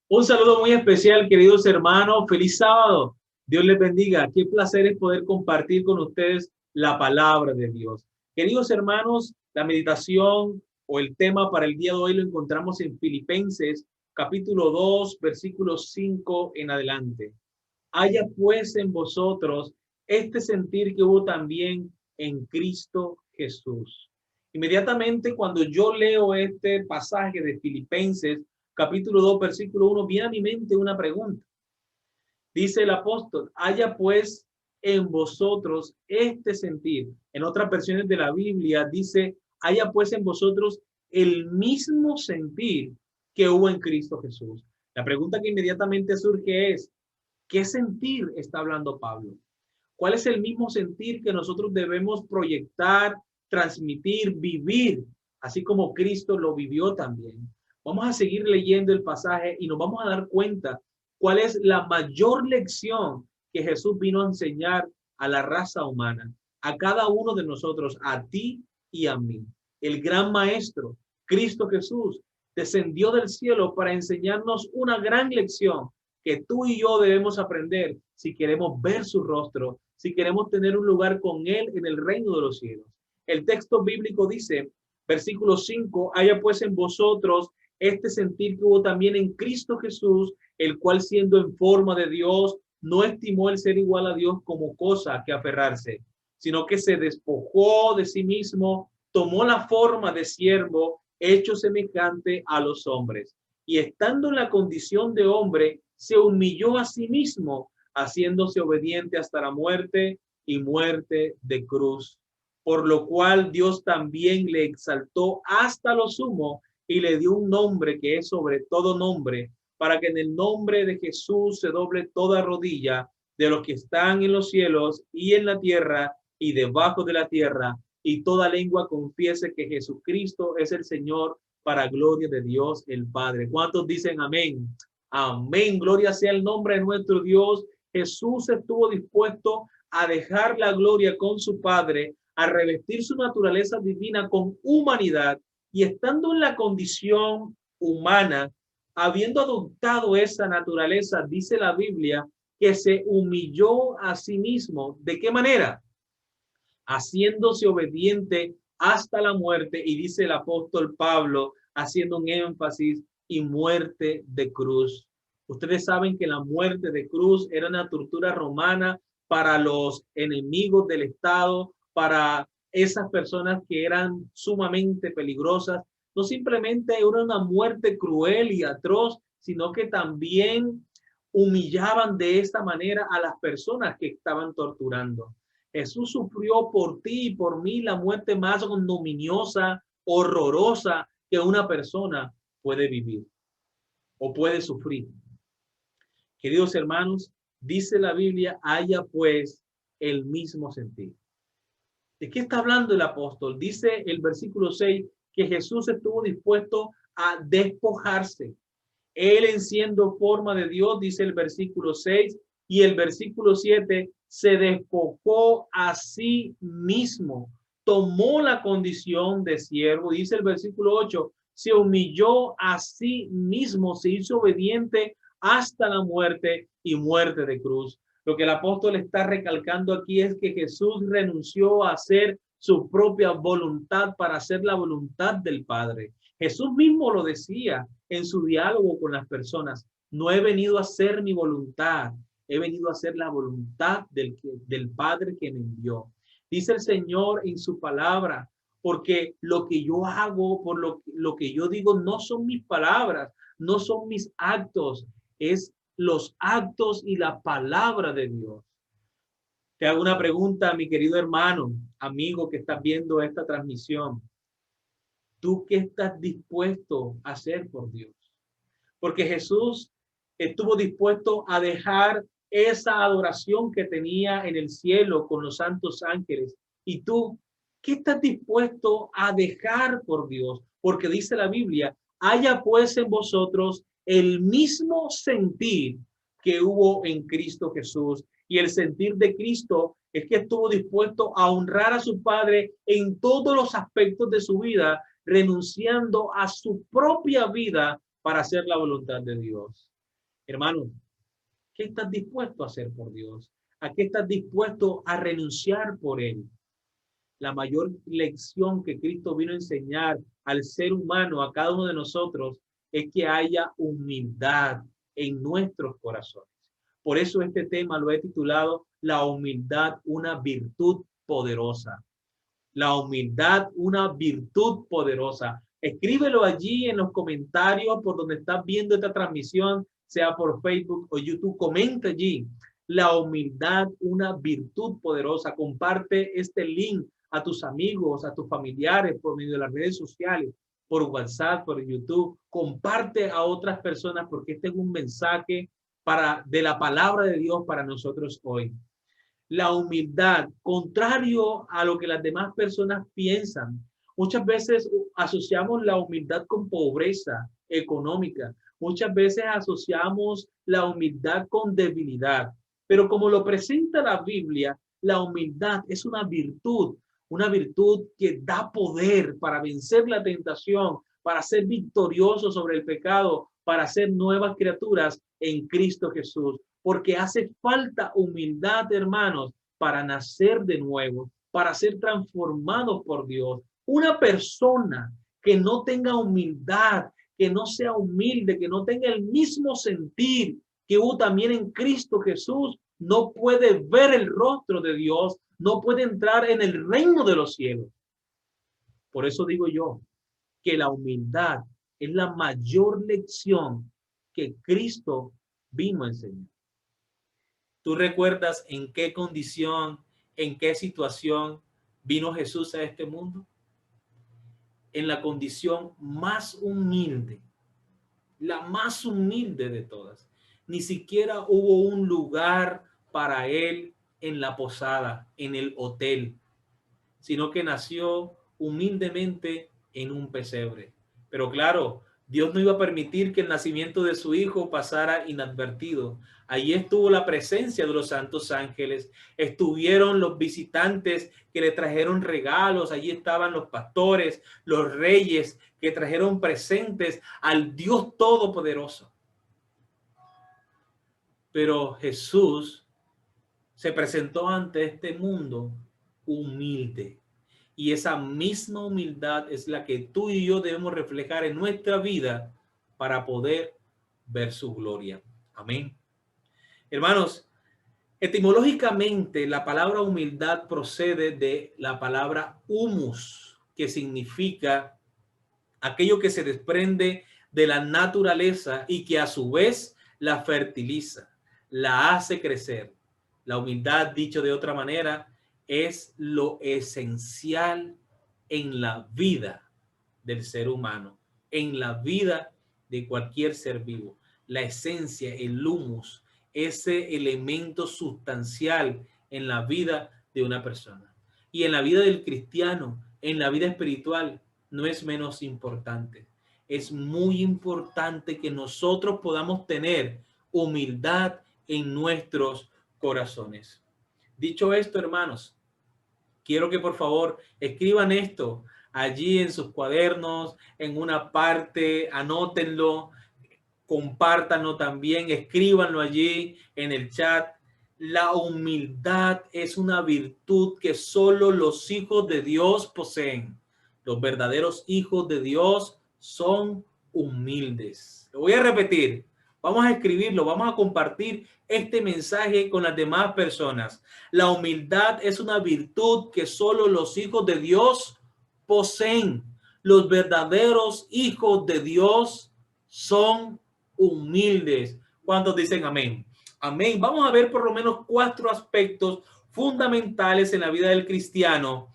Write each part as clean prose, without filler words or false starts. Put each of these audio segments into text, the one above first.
Un saludo muy especial, queridos hermanos. Feliz sábado. Dios les bendiga. Qué placer es poder compartir con ustedes la palabra de Dios. Queridos hermanos, la meditación o el tema para el día de hoy lo encontramos en Filipenses, capítulo 2, versículos 5 en adelante. Haya pues en vosotros este sentir que hubo también en Cristo Jesús. Inmediatamente cuando yo leo este pasaje de Filipenses, capítulo 2, versículo 1, viene a mi mente una pregunta. Dice el apóstol, haya pues en vosotros este sentir. En otras versiones de la Biblia dice, haya pues en vosotros el mismo sentir que hubo en Cristo Jesús. La pregunta que inmediatamente surge es, ¿qué sentir está hablando Pablo? ¿Cuál es el mismo sentir que nosotros debemos proyectar, transmitir, vivir, así como Cristo lo vivió también? Vamos a seguir leyendo el pasaje y nos vamos a dar cuenta cuál es la mayor lección que Jesús vino a enseñar a la raza humana, a cada uno de nosotros, a ti y a mí. El gran maestro, Cristo Jesús, descendió del cielo para enseñarnos una gran lección que tú y yo debemos aprender si queremos ver su rostro, si queremos tener un lugar con Él en el reino de los cielos. El texto bíblico dice, versículo 5, haya pues en vosotros este sentir que hubo también en Cristo Jesús, el cual siendo en forma de Dios, no estimó el ser igual a Dios como cosa que aferrarse, sino que se despojó de sí mismo, tomó la forma de siervo, hecho semejante a los hombres. Y estando en la condición de hombre, se humilló a sí mismo, haciéndose obediente hasta la muerte y muerte de cruz. Por lo cual Dios también le exaltó hasta lo sumo y le dio un nombre que es sobre todo nombre, para que en el nombre de Jesús se doble toda rodilla de los que están en los cielos y en la tierra y debajo de la tierra, y toda lengua confiese que Jesucristo es el Señor, para gloria de Dios el Padre. ¿Cuántos dicen amén? Amén. Gloria sea el nombre de nuestro Dios. Jesús estuvo dispuesto a dejar la gloria con su Padre, a revestir su naturaleza divina con humanidad, y estando en la condición humana, habiendo adoptado esa naturaleza, dice la Biblia, que se humilló a sí mismo. ¿De qué manera? Haciéndose obediente hasta la muerte, y dice el apóstol Pablo, haciendo un énfasis, y muerte de cruz. Ustedes saben que la muerte de cruz era una tortura romana para los enemigos del Estado, para esas personas que eran sumamente peligrosas. No simplemente era una muerte cruel y atroz, sino que también humillaban de esta manera a las personas que estaban torturando. Jesús sufrió por ti y por mí la muerte más ignominiosa, horrorosa que una persona puede vivir o puede sufrir. Queridos hermanos, dice la Biblia, haya pues el mismo sentir. ¿De qué está hablando el apóstol? Dice el versículo 6 que Jesús estuvo dispuesto a despojarse. Él en siendo forma de Dios, dice el versículo 6, y el versículo 7, se despojó a sí mismo, tomó la condición de siervo, dice el versículo 8, se humilló a sí mismo, se hizo obediente hasta la muerte y muerte de cruz. Lo que el apóstol está recalcando aquí es que Jesús renunció a hacer su propia voluntad para hacer la voluntad del Padre. Jesús mismo lo decía en su diálogo con las personas, no he venido a hacer mi voluntad, he venido a hacer la voluntad del Padre que me envió. Dice el Señor en su palabra, porque lo que yo hago, por lo que yo digo, no son mis palabras, no son mis actos, es los actos y la palabra de Dios. Te hago una pregunta, mi querido hermano, amigo que estás viendo esta transmisión. ¿Tú qué estás dispuesto a hacer por Dios? Porque Jesús estuvo dispuesto a dejar esa adoración que tenía en el cielo con los santos ángeles. ¿Y tú qué estás dispuesto a dejar por Dios? Porque dice la Biblia, haya pues en vosotros el mismo sentir que hubo en Cristo Jesús. Y el sentir de Cristo es que estuvo dispuesto a honrar a su Padre en todos los aspectos de su vida, renunciando a su propia vida para hacer la voluntad de Dios. Hermanos, ¿qué estás dispuesto a hacer por Dios? ¿A qué estás dispuesto a renunciar por Él? La mayor lección que Cristo vino a enseñar al ser humano, a cada uno de nosotros, es que haya humildad en nuestros corazones. Por eso este tema lo he titulado La humildad, una virtud poderosa. La humildad, una virtud poderosa. Escríbelo allí en los comentarios por donde estás viendo esta transmisión, sea por Facebook o YouTube. Comenta allí. La humildad, una virtud poderosa. Comparte este link a tus amigos, a tus familiares por medio de las redes sociales, por WhatsApp, por YouTube. Comparte a otras personas porque este es un mensaje de la palabra de Dios para nosotros hoy. La humildad, contrario a lo que las demás personas piensan. Muchas veces asociamos la humildad con pobreza económica. Muchas veces asociamos la humildad con debilidad. Pero como lo presenta la Biblia, la humildad es una virtud que da poder para vencer la tentación, para ser victorioso sobre el pecado, para ser nuevas criaturas en Cristo Jesús. Porque hace falta humildad, hermanos, para nacer de nuevo, para ser transformados por Dios. Una persona que no tenga humildad, que no sea humilde, que no tenga el mismo sentir que hubo también en Cristo Jesús, no puede ver el rostro de Dios, no puede entrar en el reino de los cielos. Por eso digo yo que la humildad es la mayor lección que Cristo vino a enseñar. ¿Tú recuerdas en qué condición, en qué situación vino Jesús a este mundo? En la condición más humilde, la más humilde de todas. Ni siquiera hubo un lugar para él en la posada, en el hotel, sino que nació humildemente en un pesebre. Pero claro, Dios no iba a permitir que el nacimiento de su hijo pasara inadvertido. Allí estuvo la presencia de los santos ángeles, estuvieron los visitantes que le trajeron regalos, allí estaban los pastores, los reyes que trajeron presentes al Dios Todopoderoso. Pero Jesús se presentó ante este mundo humilde. Y esa misma humildad es la que tú y yo debemos reflejar en nuestra vida para poder ver su gloria. Amén. Hermanos, etimológicamente la palabra humildad procede de la palabra humus, que significa aquello que se desprende de la naturaleza y que a su vez la fertiliza, la hace crecer. La humildad, dicho de otra manera, es lo esencial en la vida del ser humano, en la vida de cualquier ser vivo. La esencia, el humus, ese elemento sustancial en la vida de una persona. Y en la vida del cristiano, en la vida espiritual, no es menos importante. Es muy importante que nosotros podamos tener humildad en nuestros corazones. Dicho esto, hermanos, quiero que por favor escriban esto allí en sus cuadernos, en una parte, anótenlo, compártanlo también, escríbanlo allí en el chat. La humildad es una virtud que solo los hijos de Dios poseen. Los verdaderos hijos de Dios son humildes. Lo voy a repetir. Vamos a escribirlo, vamos a compartir este mensaje con las demás personas. La humildad es una virtud que solo los hijos de Dios poseen. Los verdaderos hijos de Dios son humildes. ¿Cuántos dicen amén? Amén. Vamos a ver por lo menos 4 aspectos fundamentales en la vida del cristiano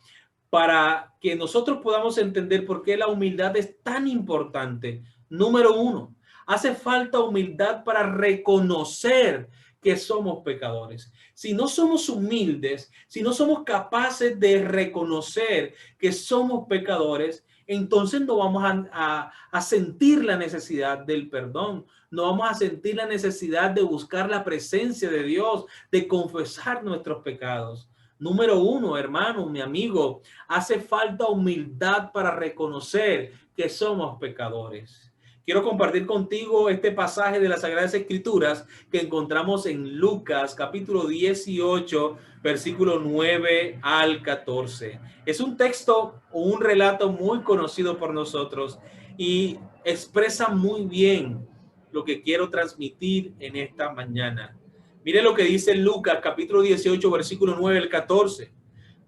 para que nosotros podamos entender por qué la humildad es tan importante. Número 1, hace falta humildad para reconocer que somos pecadores. Si no somos humildes, si no somos capaces de reconocer que somos pecadores, entonces no vamos a sentir la necesidad del perdón, no vamos a sentir la necesidad de buscar la presencia de Dios, de confesar nuestros pecados. Número 1, hermano, mi amigo, hace falta humildad para reconocer que somos pecadores. Quiero compartir contigo este pasaje de las Sagradas Escrituras que encontramos en Lucas capítulo 18, versículo 9 al 14. Es un texto o un relato muy conocido por nosotros y expresa muy bien lo que quiero transmitir en esta mañana. Mire lo que dice Lucas capítulo 18, versículo 9 al 14.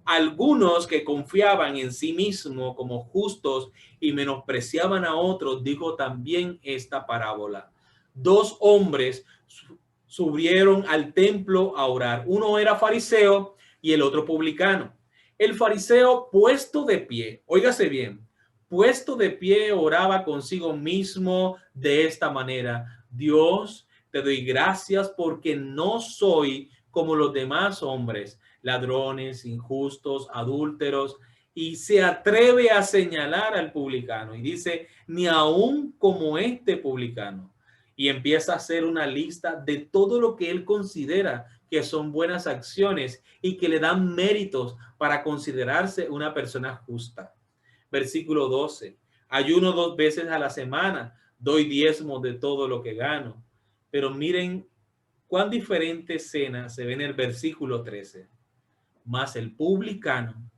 Algunos que confiaban en sí mismos como justos y menospreciaban a otros, dijo también esta parábola. Dos hombres subieron al templo a orar. Uno era fariseo y el otro publicano. El fariseo, puesto de pie, óigase bien, puesto de pie, oraba consigo mismo de esta manera: Dios, te doy gracias porque no soy como los demás hombres, ladrones, injustos, adúlteros, y se atreve a señalar al publicano y dice, ni aún como este publicano. Y empieza a hacer una lista de todo lo que él considera que son buenas acciones y que le dan méritos para considerarse una persona justa. Versículo 12. Ayuno 2 veces a la semana, doy diezmo de todo lo que gano. Pero miren cuán diferente escena se ve en el versículo 13. Mas el publicano,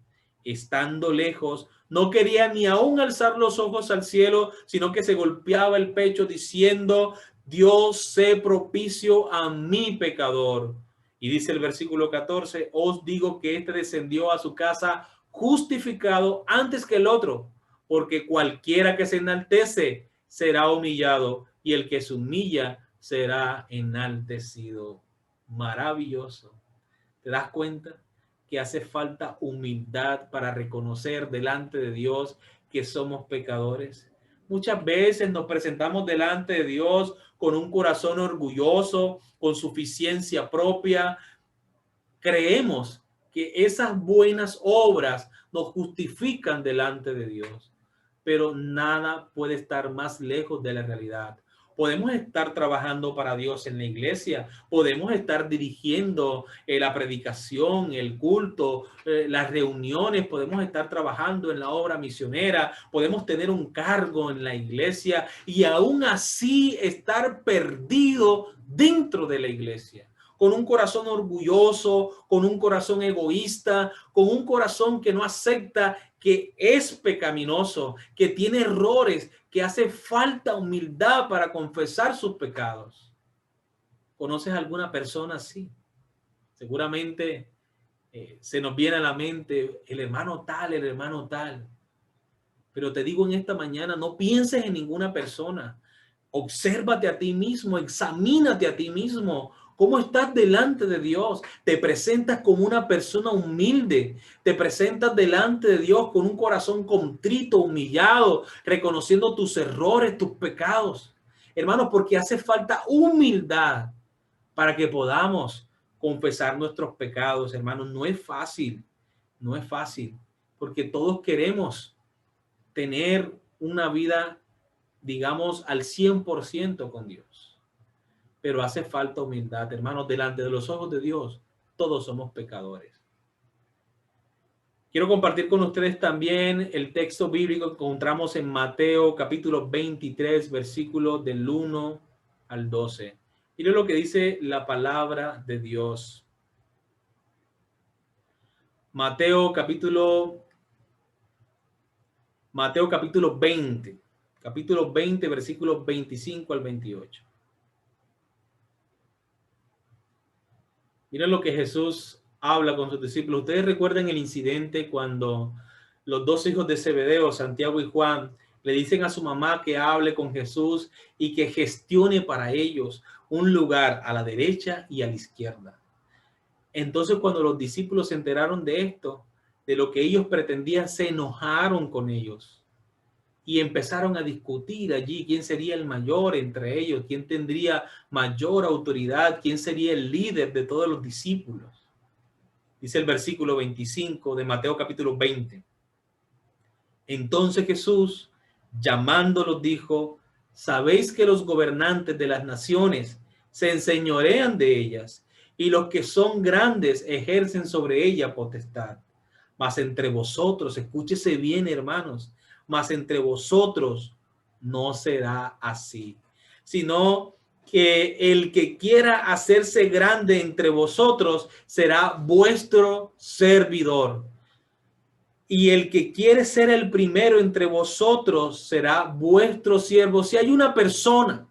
estando lejos, no quería ni aún alzar los ojos al cielo, sino que se golpeaba el pecho diciendo, Dios, sé propicio a mi pecador. Y dice el versículo 14, os digo que este descendió a su casa justificado antes que el otro, porque cualquiera que se enaltece será humillado, y el que se humilla será enaltecido. Maravilloso. ¿Te das cuenta que hace falta humildad para reconocer delante de Dios que somos pecadores? Muchas veces nos presentamos delante de Dios con un corazón orgulloso, con suficiencia propia. Creemos que esas buenas obras nos justifican delante de Dios, pero nada puede estar más lejos de la realidad. Podemos estar trabajando para Dios en la iglesia, podemos estar dirigiendo la predicación, el culto, las reuniones, podemos estar trabajando en la obra misionera, podemos tener un cargo en la iglesia y aún así estar perdido dentro de la iglesia, con un corazón orgulloso, con un corazón egoísta, con un corazón que no acepta que es pecaminoso, que tiene errores, que hace falta humildad para confesar sus pecados. ¿Conoces alguna persona así? Seguramente se nos viene a la mente el hermano tal, el hermano tal. Pero te digo en esta mañana, no pienses en ninguna persona. Obsérvate a ti mismo, examínate a ti mismo. ¿Cómo estás delante de Dios? Te presentas como una persona humilde. Te presentas delante de Dios con un corazón contrito, humillado, reconociendo tus errores, tus pecados. Hermanos, porque hace falta humildad para que podamos confesar nuestros pecados. Hermanos, no es fácil. No es fácil. Porque todos queremos tener una vida, digamos, al 100% con Dios. Pero hace falta humildad, hermanos, delante de los ojos de Dios. Todos somos pecadores. Quiero compartir con ustedes también el texto bíblico que encontramos en Mateo capítulo 23, versículos del 1 al 12. Mire lo que dice la palabra de Dios. Mateo capítulo 20. Capítulo 20, versículos 25 al 28. Miren lo que Jesús habla con sus discípulos. Ustedes recuerdan el incidente cuando los dos hijos de Zebedeo, Santiago y Juan, le dicen a su mamá que hable con Jesús y que gestione para ellos un lugar a la derecha y a la izquierda. Entonces, cuando los discípulos se enteraron de esto, de lo que ellos pretendían, se enojaron con ellos y empezaron a discutir allí quién sería el mayor entre ellos, quién tendría mayor autoridad, quién sería el líder de todos los discípulos. Dice el versículo 25 de Mateo capítulo 20. Entonces Jesús, llamándolos, dijo, sabéis que los gobernantes de las naciones se enseñorean de ellas, y los que son grandes ejercen sobre ella potestad. Mas entre vosotros, escúchese bien, hermanos, mas entre vosotros no será así, sino que el que quiera hacerse grande entre vosotros será vuestro servidor. Y el que quiere ser el primero entre vosotros será vuestro siervo. Si hay una persona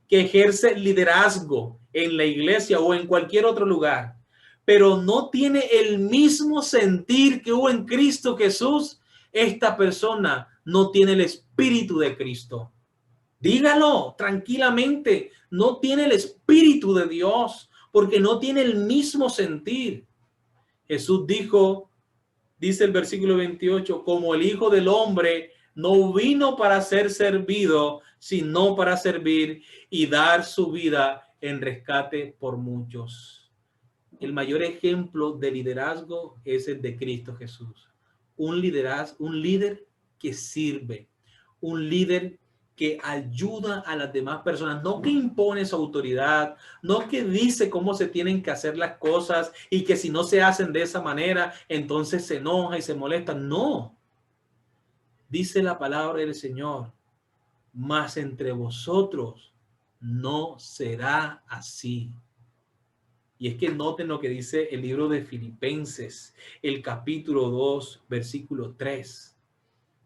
que ejerce liderazgo en la iglesia o en cualquier otro lugar, pero no tiene el mismo sentir que hubo en Cristo Jesús, esta persona no tiene el espíritu de Cristo. Dígalo tranquilamente, no tiene el espíritu de Dios porque no tiene el mismo sentir. Jesús dijo, dice el versículo 28, como el Hijo del Hombre no vino para ser servido, sino para servir y dar su vida en rescate por muchos. El mayor ejemplo de liderazgo es el de Cristo Jesús. Un líder que sirve, un líder que ayuda a las demás personas, no que impone su autoridad, no que dice cómo se tienen que hacer las cosas y que si no se hacen de esa manera, entonces se enoja y se molesta. No, dice la palabra del Señor, mas entre vosotros no será así. Y es que noten lo que dice el libro de Filipenses, el capítulo 2, versículo 3.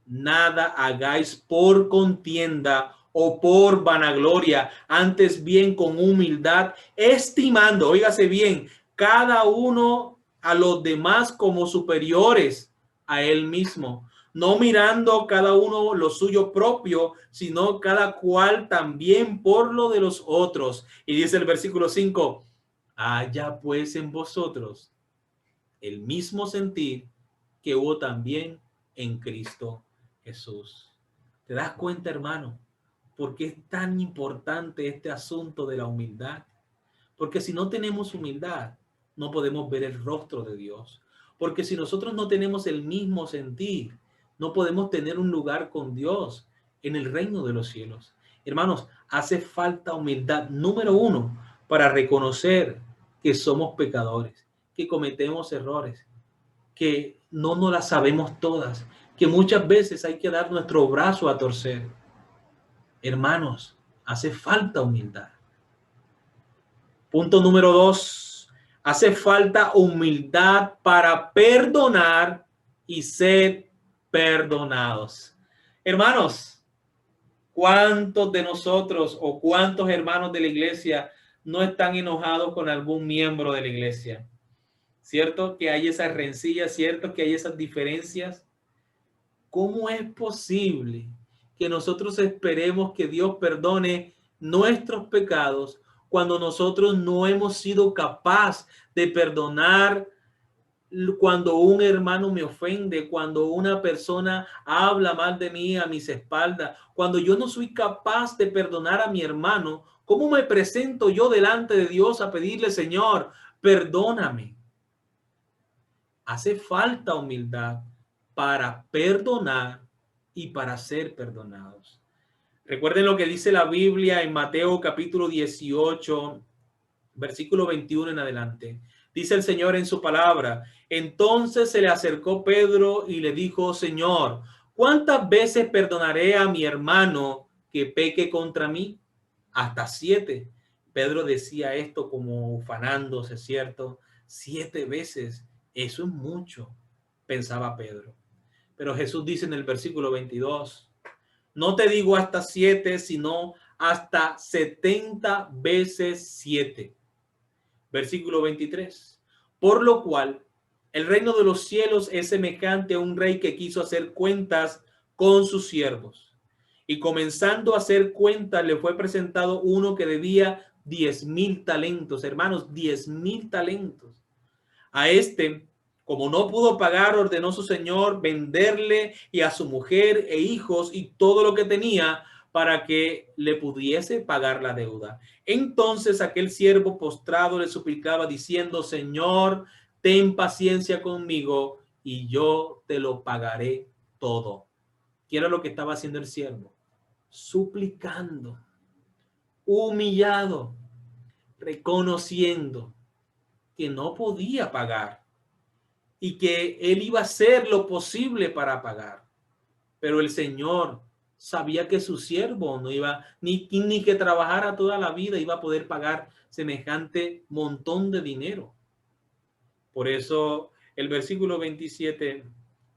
Nada hagáis por contienda o por vanagloria, antes bien con humildad, estimando, óigase bien, cada uno a los demás como superiores a él mismo, no mirando cada uno lo suyo propio, sino cada cual también por lo de los otros. Y dice el versículo 5, haya pues en vosotros el mismo sentir que hubo también en Cristo Jesús. ¿Te das cuenta, hermano? ¿Por qué es tan importante este asunto de la humildad? Porque si no tenemos humildad, no podemos ver el rostro de Dios. Porque si nosotros no tenemos el mismo sentir, no podemos tener un lugar con Dios en el reino de los cielos. Hermanos, hace falta humildad, número uno, para reconocer que somos pecadores, que cometemos errores, que no nos las sabemos todas, que muchas veces hay que dar nuestro brazo a torcer. Hermanos, hace falta humildad. Punto número 2. Hace falta humildad para perdonar y ser perdonados. Hermanos, ¿cuántos de nosotros o cuántos hermanos de la iglesia no están enojados con algún miembro de la iglesia? ¿Cierto que hay esas rencillas? ¿Cierto que hay esas diferencias? ¿Cómo es posible que nosotros esperemos que Dios perdone nuestros pecados cuando nosotros no hemos sido capaces de perdonar cuando un hermano me ofende, cuando una persona habla mal de mí a mis espaldas, cuando yo no soy capaz de perdonar a mi hermano? ¿Cómo me presento yo delante de Dios a pedirle, Señor, perdóname? Hace falta humildad para perdonar y para ser perdonados. Recuerden lo que dice la Biblia en Mateo capítulo 18, versículo 21 en adelante. Dice el Señor en su palabra, entonces se le acercó Pedro y le dijo, Señor, ¿cuántas veces perdonaré a mi hermano que peque contra mí? Hasta 7. Pedro decía esto como ufanándose, ¿cierto? 7 veces. Eso es mucho, pensaba Pedro. Pero Jesús dice en el versículo 22, no te digo hasta 7, sino hasta 70 veces 7. Versículo 23. Por lo cual, el reino de los cielos es semejante a un rey que quiso hacer cuentas con sus siervos. Y comenzando a hacer cuentas, le fue presentado uno que debía 10,000 talentos. Hermanos, 10,000 talentos. A este, como no pudo pagar, ordenó su señor venderle y a su mujer e hijos y todo lo que tenía para que le pudiese pagar la deuda. Entonces aquel siervo postrado le suplicaba diciendo, Señor, ten paciencia conmigo y yo te lo pagaré todo. ¿Qué era lo que estaba haciendo el siervo? Suplicando, humillado, reconociendo que no podía pagar y que él iba a hacer lo posible para pagar. Pero el Señor sabía que su siervo no iba ni que trabajara toda la vida iba a poder pagar semejante montón de dinero. Por eso el versículo 27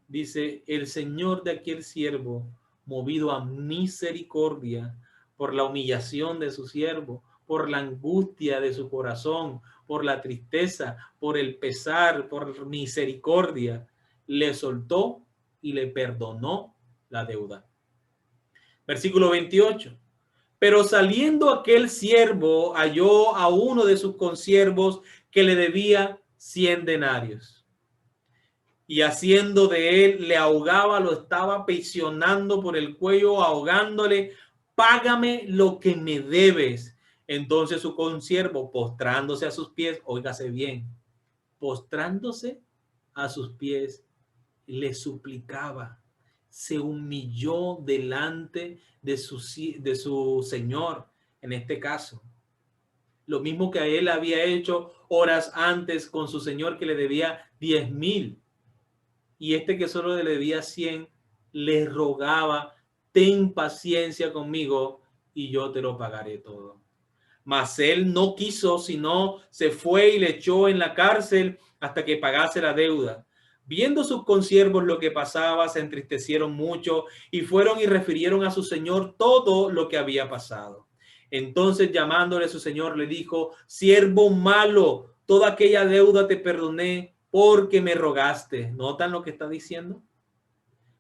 dice, el Señor de aquel siervo, movido a misericordia por la humillación de su siervo, por la angustia de su corazón, por la tristeza, por el pesar, por misericordia, le soltó y le perdonó la deuda. Versículo 28. Pero saliendo aquel siervo, halló a uno de sus consiervos que le debía 100 denarios. Y haciendo de él, le ahogaba, lo estaba aprisionando por el cuello, ahogándole, págame lo que me debes. Entonces su consiervo, postrándose a sus pies, óigase bien, postrándose a sus pies, le suplicaba, se humilló delante de su señor, en este caso. Lo mismo que a él había hecho horas antes con su señor que le debía 10,000. Y este que solo le debía 100, le rogaba, ten paciencia conmigo y yo te lo pagaré todo. Mas él no quiso, sino se fue y le echó en la cárcel hasta que pagase la deuda. Viendo sus consiervos lo que pasaba, se entristecieron mucho y fueron y refirieron a su señor todo lo que había pasado. Entonces, llamándole a su señor, le dijo, siervo malo, toda aquella deuda te perdoné porque me rogaste. ¿Notan lo que está diciendo?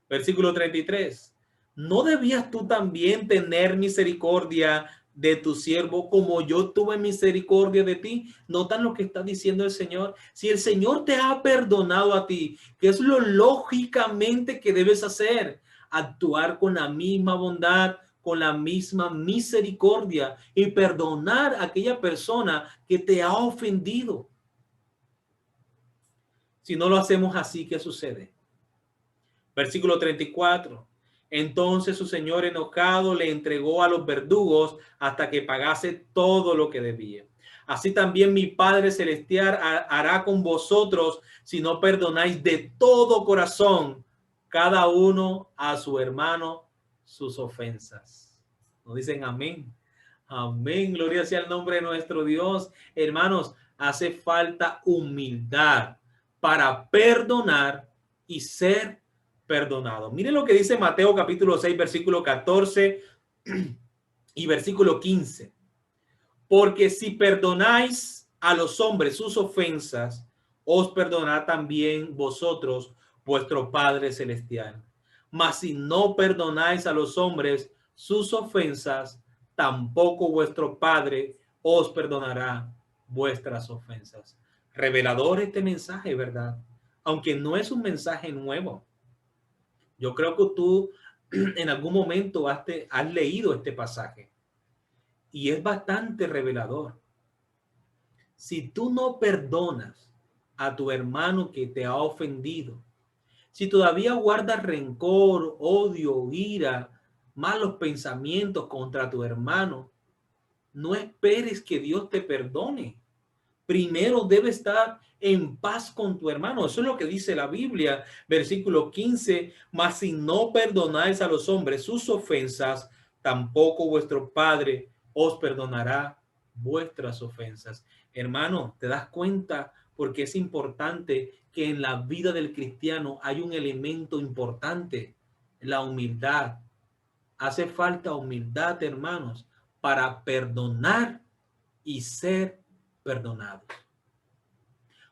Versículo 33. ¿No debías tú también tener misericordia de tu siervo como yo tuve misericordia de ti? ¿Notan lo que está diciendo el Señor? Si el Señor te ha perdonado a ti, ¿qué es lo lógicamente que debes hacer? Actuar con la misma bondad, con la misma misericordia y perdonar a aquella persona que te ha ofendido. Si no lo hacemos así, ¿qué sucede? Versículo 34. Entonces su señor enojado le entregó a los verdugos hasta que pagase todo lo que debía. Así también mi Padre Celestial hará con vosotros si no perdonáis de todo corazón cada uno a su hermano sus ofensas. Nos dicen amén. Amén. Gloria sea el nombre de nuestro Dios. Hermanos, hace falta humildad para perdonar y ser perdonado. Miren lo que dice Mateo capítulo 6, versículo 14 y versículo 15. Porque si perdonáis a los hombres sus ofensas, os perdonará también vosotros vuestro Padre Celestial. Mas si no perdonáis a los hombres sus ofensas, tampoco vuestro Padre os perdonará vuestras ofensas. Revelador este mensaje, ¿verdad? Aunque no es un mensaje nuevo. Yo creo que tú en algún momento has leído este pasaje y es bastante revelador. Si tú no perdonas a tu hermano que te ha ofendido, si todavía guardas rencor, odio, ira, malos pensamientos contra tu hermano, no esperes que Dios te perdone. Primero debe estar en paz con tu hermano. Eso es lo que dice la Biblia, versículo 15. Mas si no perdonáis a los hombres sus ofensas, tampoco vuestro Padre os perdonará vuestras ofensas. Hermano, ¿te das cuenta? Porque es importante que en la vida del cristiano hay un elemento importante, la humildad. Hace falta humildad, hermanos, para perdonar y ser perdonados.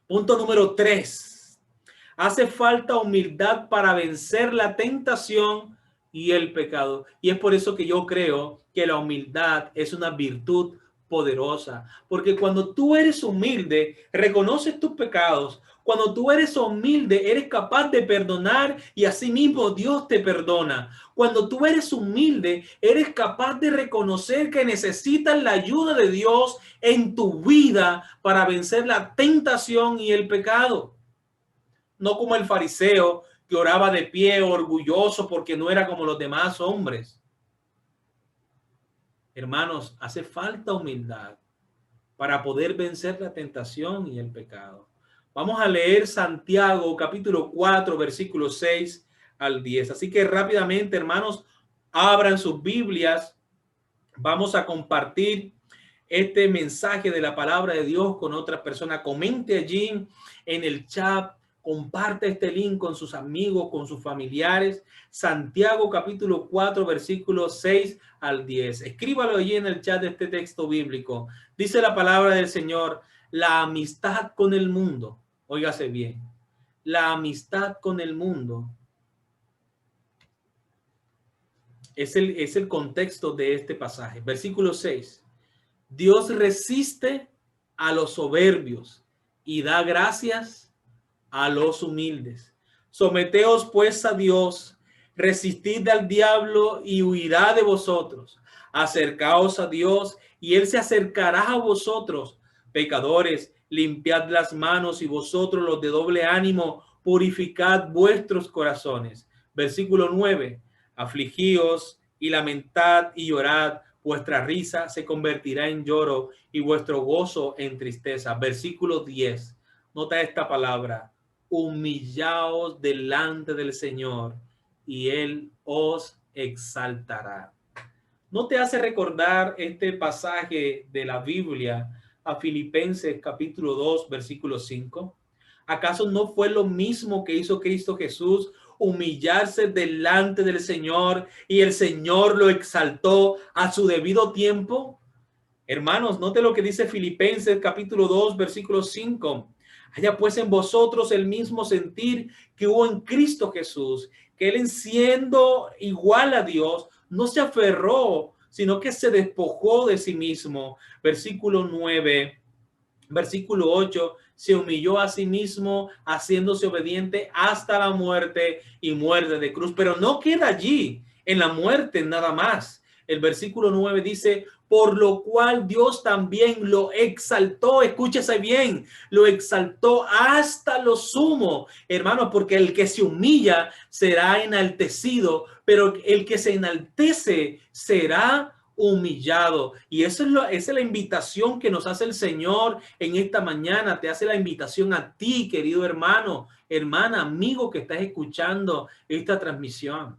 Punto número 3. Hace falta humildad para vencer la tentación y el pecado. Y es por eso que yo creo que la humildad es una virtud poderosa. Porque cuando tú eres humilde, reconoces tus pecados. Cuando tú eres humilde, eres capaz de perdonar y asimismo Dios te perdona. Cuando tú eres humilde, eres capaz de reconocer que necesitas la ayuda de Dios en tu vida para vencer la tentación y el pecado. No como el fariseo que oraba de pie, orgulloso porque no era como los demás hombres. Hermanos, hace falta humildad para poder vencer la tentación y el pecado. Vamos a leer Santiago capítulo 4, versículos 6 al 10. Así que rápidamente, hermanos, Abran sus Biblias. Vamos a compartir este mensaje de la palabra de Dios con otras personas. Comente allí en el chat. Comparte este link con sus amigos, con sus familiares. Santiago capítulo 4, versículos 6 al 10. Escríbalo allí en el chat de este texto bíblico. Dice la palabra del Señor: la amistad con el mundo. Óigase bien. La amistad con el mundo es el contexto de este pasaje. Versículo 6. Dios resiste a los soberbios y da gracias a los humildes. Someteos pues a Dios, resistid al diablo y huirá de vosotros. Acercaos a Dios y él se acercará a vosotros. Pecadores, limpiad las manos, y vosotros los de doble ánimo, purificad vuestros corazones. Versículo 9. Afligíos y lamentad y llorad. Vuestra risa se convertirá en lloro y vuestro gozo en tristeza. Versículo 10. Nota esta palabra: humillaos delante del Señor y Él os exaltará. ¿No te hace recordar este pasaje de la Biblia a Filipenses capítulo 2, versículo 5? ¿Acaso no fue lo mismo que hizo Cristo Jesús, humillarse delante del Señor, y el Señor lo exaltó a su debido tiempo? Hermanos, note lo que dice Filipenses capítulo 2, versículo 5. Haya pues en vosotros el mismo sentir que hubo en Cristo Jesús, que él, siendo igual a Dios, no se aferró, sino que se despojó de sí mismo. Versículo 9. Versículo 8, se humilló a sí mismo, haciéndose obediente hasta la muerte, y muerte de cruz. Pero no queda allí, en la muerte nada más. El versículo 9 dice: por lo cual Dios también lo exaltó. Escúchese bien, lo exaltó hasta lo sumo, hermano, porque el que se humilla será enaltecido, pero el que se enaltece será humillado. Y esa es la invitación que nos hace el Señor en esta mañana. Te hace la invitación a ti, querido hermano, hermana, amigo que estás escuchando esta transmisión.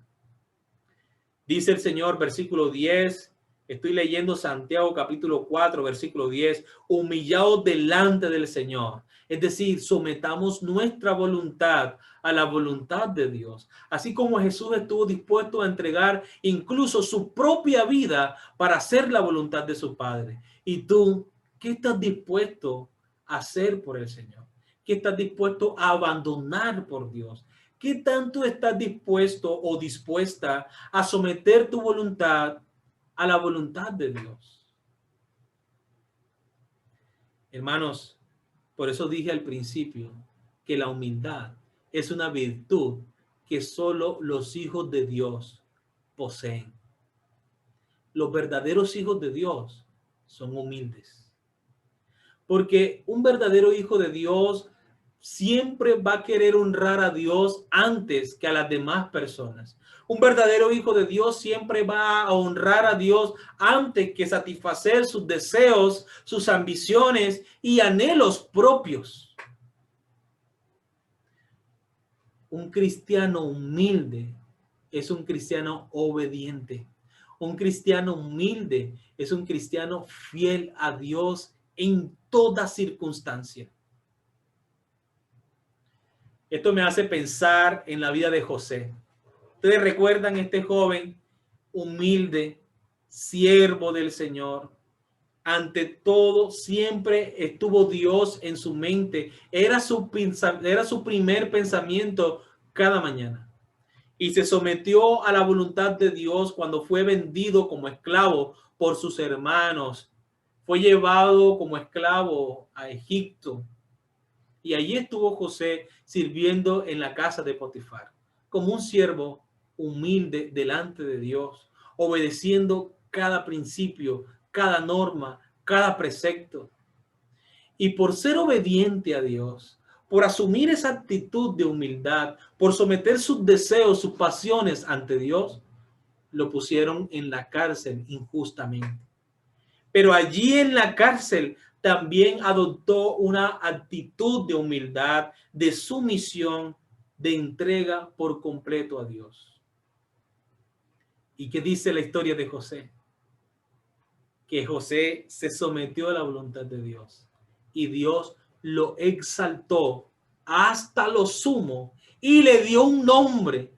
Dice el Señor, versículo 10, estoy leyendo Santiago capítulo 4, versículo 10, humillaos delante del Señor. Es decir, sometamos nuestra voluntad a la voluntad de Dios. Así como Jesús estuvo dispuesto a entregar incluso su propia vida para hacer la voluntad de su Padre. ¿Y tú qué estás dispuesto a hacer por el Señor? ¿Qué estás dispuesto a abandonar por Dios? ¿Qué tanto estás dispuesto o dispuesta a someter tu voluntad a la voluntad de Dios? Hermanos, por eso dije al principio que la humildad es una virtud que solo los hijos de Dios poseen. Los verdaderos hijos de Dios son humildes. Porque un verdadero hijo de Dios siempre va a querer honrar a Dios antes que a las demás personas. Un verdadero hijo de Dios siempre va a honrar a Dios antes que satisfacer sus deseos, sus ambiciones y anhelos propios. Un cristiano humilde es un cristiano obediente. Un cristiano humilde es un cristiano fiel a Dios en toda circunstancia. Esto me hace pensar en la vida de José. Ustedes recuerdan este joven humilde, siervo del Señor. Ante todo, siempre estuvo Dios en su mente. Era su primer pensamiento cada mañana. Y se sometió a la voluntad de Dios cuando fue vendido como esclavo por sus hermanos. Fue llevado como esclavo a Egipto. Y allí estuvo José sirviendo en la casa de Potifar, como un siervo humilde delante de Dios, obedeciendo cada principio, cada norma, cada precepto. Y por ser obediente a Dios, por asumir esa actitud de humildad, por someter sus deseos, sus pasiones ante Dios, lo pusieron en la cárcel injustamente. Pero allí en la cárcel también adoptó una actitud de humildad, de sumisión, de entrega por completo a Dios. ¿Y qué dice la historia de José? Que José se sometió a la voluntad de Dios y Dios lo exaltó hasta lo sumo y le dio un nombre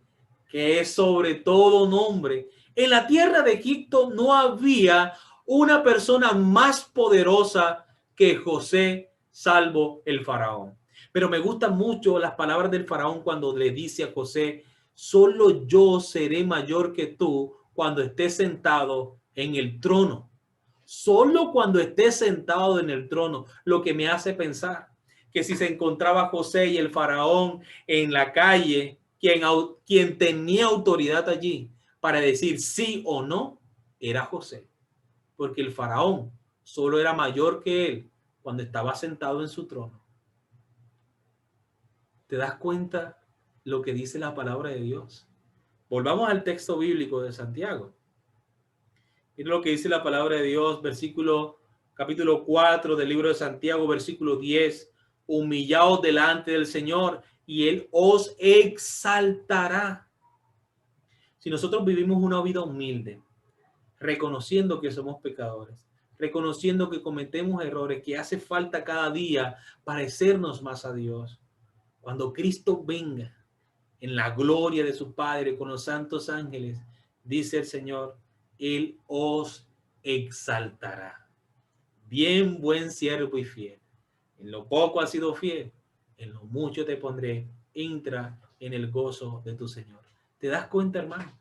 que es sobre todo nombre. En la tierra de Egipto no había una persona más poderosa que José, salvo el faraón. Pero me gustan mucho las palabras del faraón cuando le dice a José: solo yo seré mayor que tú cuando estés sentado en el trono. Solo cuando estés sentado en el trono, lo que me hace pensar que si se encontraba José y el faraón en la calle, quien tenía autoridad allí para decir sí o no, era José, porque el faraón solo era mayor que él cuando estaba sentado en su trono. ¿Te das cuenta lo que dice la palabra de Dios? Volvamos al texto bíblico de Santiago. Mira lo que dice la palabra de Dios, capítulo 4 del libro de Santiago, versículo 10. Humillaos delante del Señor y Él os exaltará. Si nosotros vivimos una vida humilde, reconociendo que somos pecadores, reconociendo que cometemos errores, que hace falta cada día parecernos más a Dios, cuando Cristo venga en la gloria de su Padre con los santos ángeles, dice el Señor, Él os exaltará. Bien, buen siervo y fiel. En lo poco has sido fiel, en lo mucho te pondré. Entra en el gozo de tu Señor. ¿Te das cuenta, hermano,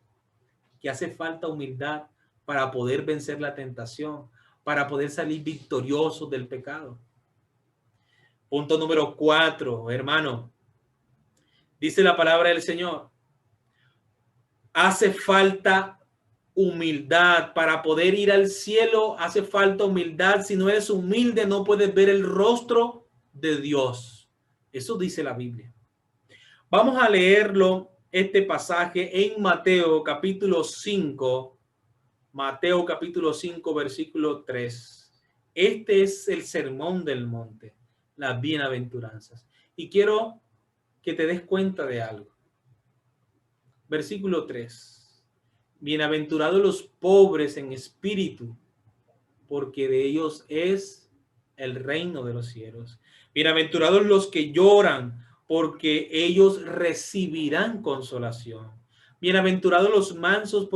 que hace falta humildad para poder vencer la tentación, para poder salir victoriosos del pecado? Punto número 4, hermano. Dice la palabra del Señor: hace falta humildad para poder ir al cielo. Hace falta humildad. Si no eres humilde, no puedes ver el rostro de Dios. Eso dice la Biblia. Vamos a leerlo, este pasaje, en Mateo capítulo 5. Mateo capítulo 5, versículo 3. Este es el sermón del monte, las bienaventuranzas. Y quiero que te des cuenta de algo. Versículo 3. Bienaventurados los pobres en espíritu, porque de ellos es el reino de los cielos. Bienaventurados los que lloran, porque ellos recibirán consolación. Bienaventurados los mansos,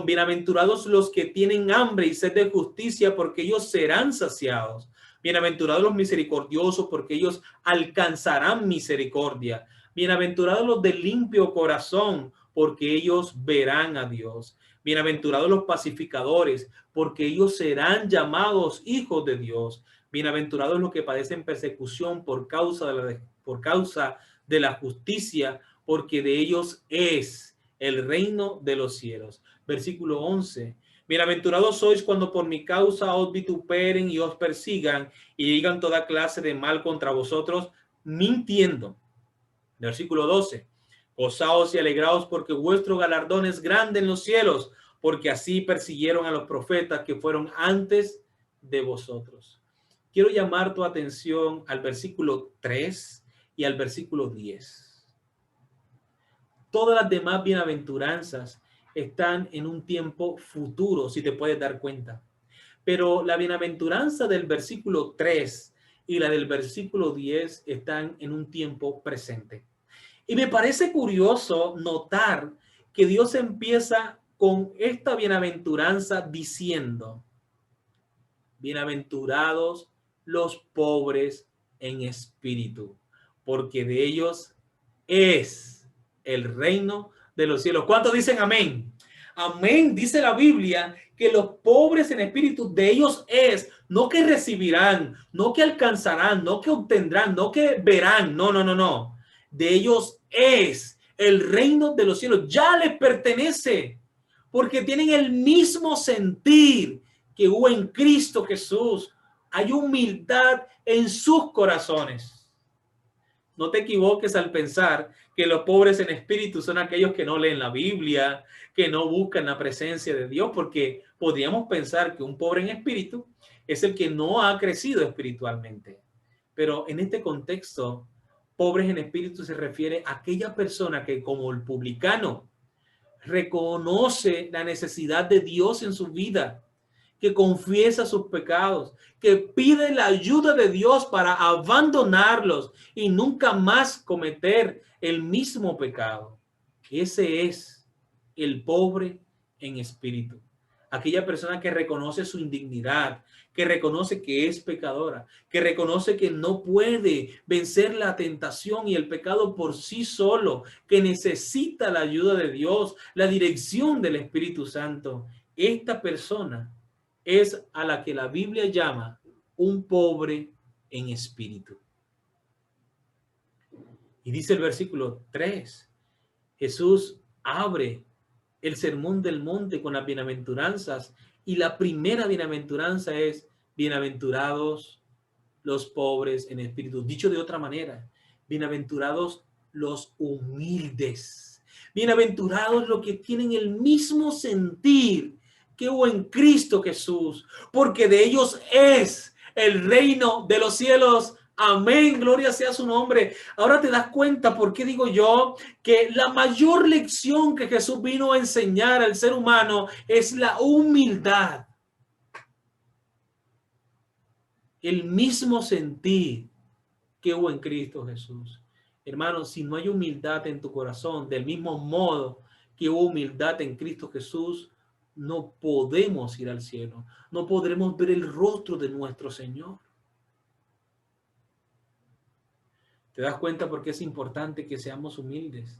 bienaventurados los que tienen hambre y sed de justicia, porque ellos serán saciados. Bienaventurados los misericordiosos, porque ellos alcanzarán misericordia. Bienaventurados los de limpio corazón, porque ellos verán a Dios. Bienaventurados los pacificadores, porque ellos serán llamados hijos de Dios. Bienaventurados los que padecen persecución por causa de la justicia, porque de ellos es el reino de los cielos. Versículo 11. Bienaventurados sois cuando por mi causa os vituperen y os persigan y digan toda clase de mal contra vosotros, mintiendo. Versículo 12. Gozaos y alegraos, porque vuestro galardón es grande en los cielos, porque así persiguieron a los profetas que fueron antes de vosotros. Quiero llamar tu atención al versículo 3 y al versículo 10. Todas las demás bienaventuranzas están en un tiempo futuro, si te puedes dar cuenta. Pero la bienaventuranza del versículo 3 y la del versículo 10 están en un tiempo presente. Y me parece curioso notar que Dios empieza con esta bienaventuranza diciendo: bienaventurados los pobres en espíritu, porque de ellos es el reino de los cielos. ¿Cuántos dicen amén? Amén. Dice la Biblia que los pobres en espíritu, de ellos es, no que recibirán, no que alcanzarán, no que obtendrán, no que verán, no. De ellos es el reino de los cielos. Ya les pertenece, porque tienen el mismo sentir que hubo en Cristo Jesús. Hay humildad en sus corazones. No te equivoques al pensar que los pobres en espíritu son aquellos que no leen la Biblia, que no buscan la presencia de Dios, porque podríamos pensar que un pobre en espíritu es el que no ha crecido espiritualmente. Pero en este contexto, pobres en espíritu se refiere a aquella persona que, como el publicano, reconoce la necesidad de Dios en su vida, que confiesa sus pecados, que pide la ayuda de Dios para abandonarlos y nunca más cometer el mismo pecado. Ese es el pobre en espíritu. Aquella persona que reconoce su indignidad, que reconoce que es pecadora, que reconoce que no puede vencer la tentación y el pecado por sí solo, que necesita la ayuda de Dios, la dirección del Espíritu Santo. Esta persona es a la que la Biblia llama un pobre en espíritu. Y dice el versículo 3, Jesús abre el sermón del monte con las bienaventuranzas, y la primera bienaventuranza es: bienaventurados los pobres en espíritu. Dicho de otra manera, bienaventurados los humildes, bienaventurados los que tienen el mismo sentir que hubo en Cristo Jesús, porque de ellos es el reino de los cielos. Amén, gloria sea su nombre. Ahora te das cuenta por qué digo yo que la mayor lección que Jesús vino a enseñar al ser humano es la humildad. El mismo sentir que hubo en Cristo Jesús. Hermanos, si no hay humildad en tu corazón, del mismo modo que hubo humildad en Cristo Jesús, no podemos ir al cielo. No podremos ver el rostro de nuestro Señor. ¿Te das cuenta por qué es importante que seamos humildes?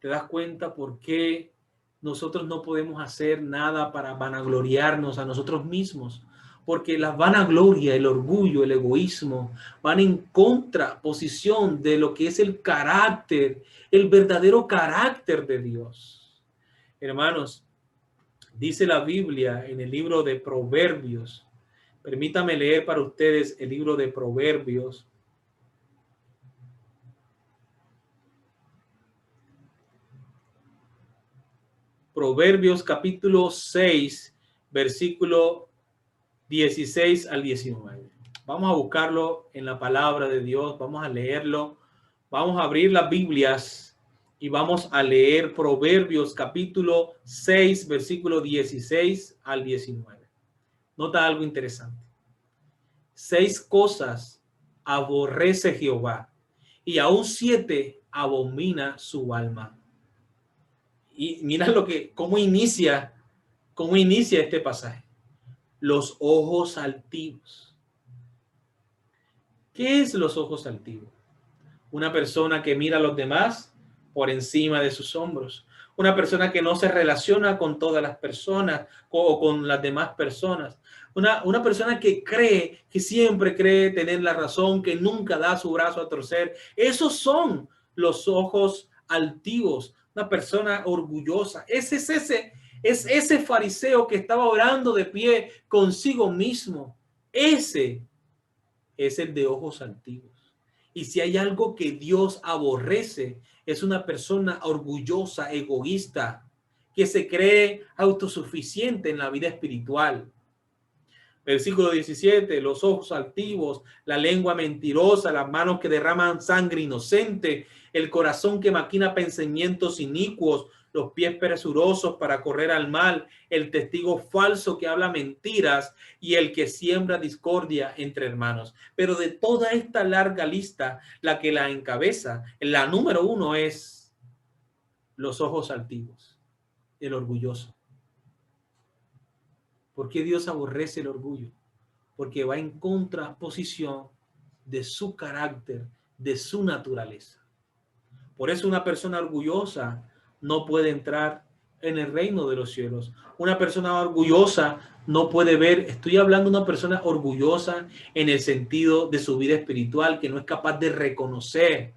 ¿Te das cuenta por qué nosotros no podemos hacer nada para vanagloriarnos a nosotros mismos? Porque la vanagloria, el orgullo, el egoísmo van en contraposición de lo que es el carácter, el verdadero carácter de Dios. Hermanos, dice la Biblia en el libro de Proverbios. Permítame leer para ustedes el libro de Proverbios. Proverbios capítulo 6, versículo 16 al 19. Vamos a buscarlo en la palabra de Dios, vamos a leerlo, vamos a abrir las Biblias y vamos a leer Proverbios capítulo 6, versículo 16 al 19. Nota algo interesante. 6 cosas aborrece Jehová, y aún 7 abomina su alma. Y mira cómo inicia este pasaje. Los ojos altivos. ¿Qué es los ojos altivos? Una persona que mira a los demás por encima de sus hombros. Una persona que no se relaciona con todas las personas o con las demás personas. Una persona que siempre cree tener la razón, que nunca da su brazo a torcer. Esos son los ojos altivos. Una persona orgullosa. Es ese fariseo que estaba orando de pie consigo mismo. Ese es el de ojos altivos. Y si hay algo que Dios aborrece, es una persona orgullosa, egoísta, que se cree autosuficiente en la vida espiritual. Versículo 17, los ojos altivos, la lengua mentirosa, las manos que derraman sangre inocente, el corazón que maquina pensamientos inicuos, los pies presurosos para correr al mal, el testigo falso que habla mentiras y el que siembra discordia entre hermanos. Pero de toda esta larga lista, la que la encabeza, la número 1 es los ojos altivos, el orgulloso. ¿Por qué Dios aborrece el orgullo? Porque va en contraposición de su carácter, de su naturaleza. Por eso una persona orgullosa no puede entrar en el reino de los cielos. Una persona orgullosa no puede ver. Estoy hablando de una persona orgullosa en el sentido de su vida espiritual, que no es capaz de reconocer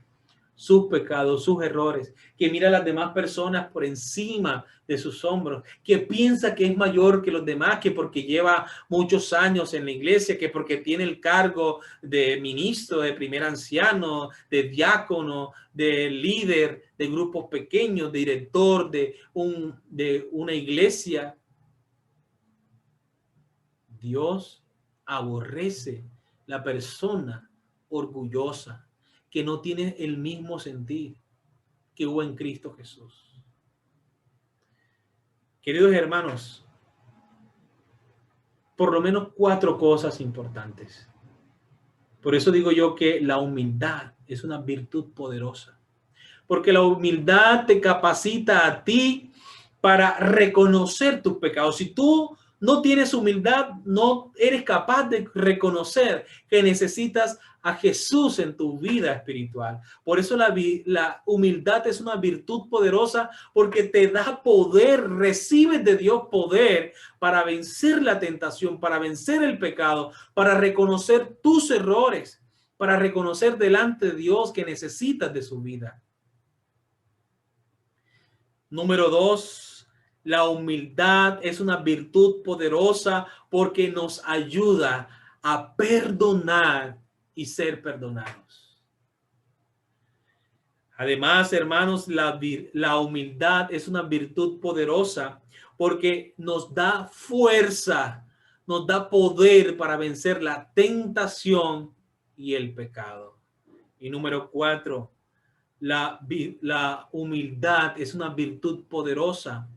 sus pecados, sus errores, que mira a las demás personas por encima de sus hombros, que piensa que es mayor que los demás, que porque lleva muchos años en la iglesia, que porque tiene el cargo de ministro, de primer anciano, de diácono, de líder de grupos pequeños, de director de una iglesia. Dios aborrece la persona orgullosa, que no tiene el mismo sentir que hubo en Cristo Jesús. Queridos hermanos, por lo menos 4 cosas importantes. Por eso digo yo que la humildad es una virtud poderosa, porque la humildad te capacita a ti para reconocer tus pecados. Si tú no tienes humildad, no eres capaz de reconocer que necesitas a Jesús en tu vida espiritual. Por eso la humildad es una virtud poderosa, porque te da poder, recibes de Dios poder para vencer la tentación, para vencer el pecado, para reconocer tus errores, para reconocer delante de Dios que necesitas de su vida. Número 2, la humildad es una virtud poderosa porque nos ayuda a perdonar y ser perdonados. Además, hermanos, la humildad es una virtud poderosa porque nos da fuerza, nos da poder para vencer la tentación y el pecado. Y número 4, la humildad es una virtud poderosa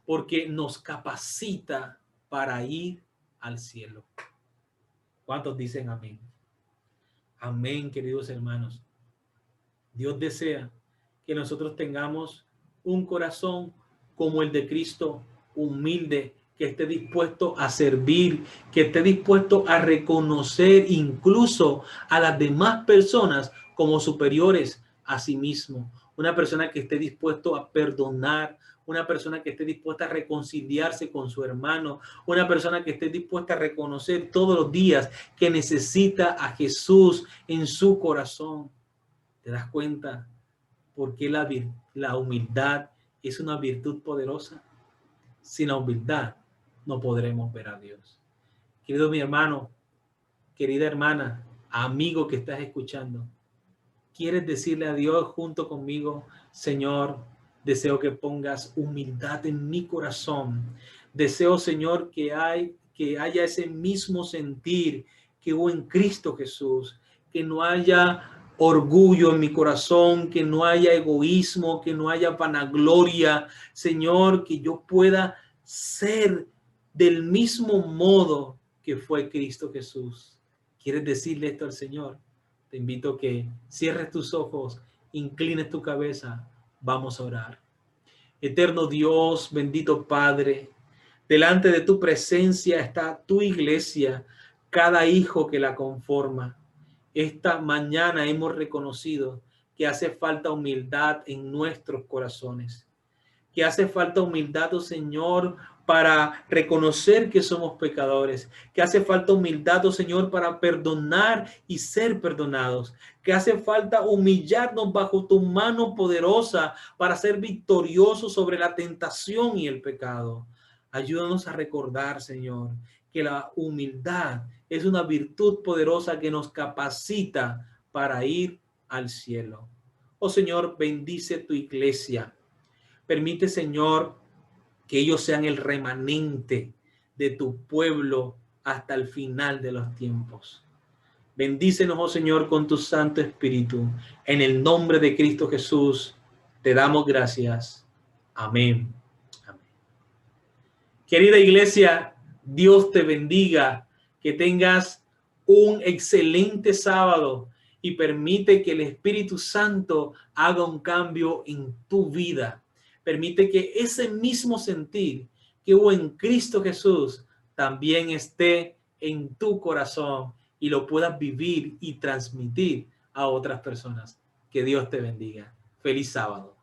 porque nos capacita para ir al cielo. ¿Cuántos dicen amén? Amén, queridos hermanos. Dios desea que nosotros tengamos un corazón como el de Cristo, humilde, que esté dispuesto a servir, que esté dispuesto a reconocer incluso a las demás personas como superiores a sí mismo. Una persona que esté dispuesto a perdonar, una persona que esté dispuesta a reconciliarse con su hermano, una persona que esté dispuesta a reconocer todos los días que necesita a Jesús en su corazón. ¿Te das cuenta por qué la humildad es una virtud poderosa? Sin la humildad no podremos ver a Dios. Querido mi hermano, querida hermana, amigo que estás escuchando, ¿quieres decirle a Dios junto conmigo? Señor, deseo que pongas humildad en mi corazón. Deseo, Señor, que haya ese mismo sentir que hubo en Cristo Jesús, que no haya orgullo en mi corazón, que no haya egoísmo, que no haya vanagloria. Señor, que yo pueda ser del mismo modo que fue Cristo Jesús. ¿Quieres decirle esto al Señor? Te invito a que cierres tus ojos, inclines tu cabeza. Vamos a orar. Eterno Dios, bendito Padre, delante de tu presencia está tu iglesia, cada hijo que la conforma. Esta mañana hemos reconocido que hace falta humildad en nuestros corazones, que hace falta humildad, oh Señor, para reconocer que somos pecadores, que hace falta humildad, oh Señor, para perdonar y ser perdonados, que hace falta humillarnos bajo tu mano poderosa para ser victoriosos sobre la tentación y el pecado. Ayúdanos a recordar, Señor, que la humildad es una virtud poderosa que nos capacita para ir al cielo. Oh Señor, bendice tu iglesia. Permite, Señor, que ellos sean el remanente de tu pueblo hasta el final de los tiempos. Bendícenos, oh Señor, con tu Santo Espíritu. En el nombre de Cristo Jesús, te damos gracias. Amén. Amén. Querida iglesia, Dios te bendiga, que tengas un excelente sábado y permite que el Espíritu Santo haga un cambio en tu vida. Permite que ese mismo sentir que hubo en Cristo Jesús también esté en tu corazón y lo puedas vivir y transmitir a otras personas. Que Dios te bendiga. Feliz sábado.